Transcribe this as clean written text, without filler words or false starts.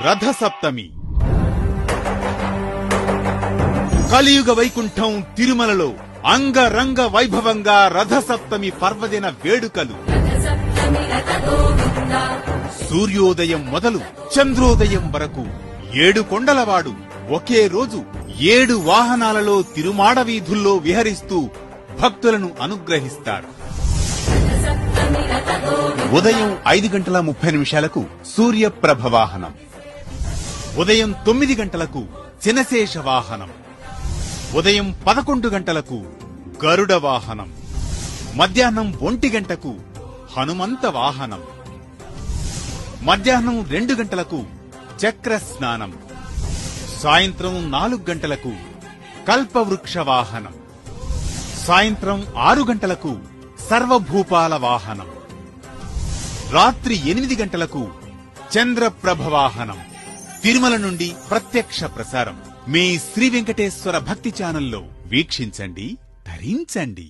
రథసప్తమి. కలియుగ వైకుంఠం తిరుమలలో అంగరంగ వైభవంగా రథసప్తమి పర్వదిన వేడుకలు. సూర్యోదయం మొదలు చంద్రోదయం వరకు 7 కొండలవాడు ఒకే రోజు 7 వాహనాలలో తిరుమాడ వీధుల్లో విహరిస్తూ భక్తులను అనుగ్రహిస్తారు. ఉదయం 5:30 సూర్యప్రభ వాహనం, ఉదయం 9 గంటలకు చినశేష వాహనం, ఉదయం 11 గంటలకు గరుడ వాహనం, మధ్యాహ్నం 1 గంటకు హనుమంత వాహనం, మధ్యాహ్నం 2 గంటలకు చక్ర స్నానం, సాయంత్రం 4 గంటలకు కల్పవృక్ష వాహనం, సాయంత్రం 6 గంటలకు సర్వభూపాల వాహనం, రాత్రి 8 గంటలకు చంద్రప్రభ వాహనం. తిరుమల నుండి ప్రత్యక్ష ప్రసారం మీ శ్రీ వెంకటేశ్వర భక్తి ఛానల్లో వీక్షించండి, ధరించండి.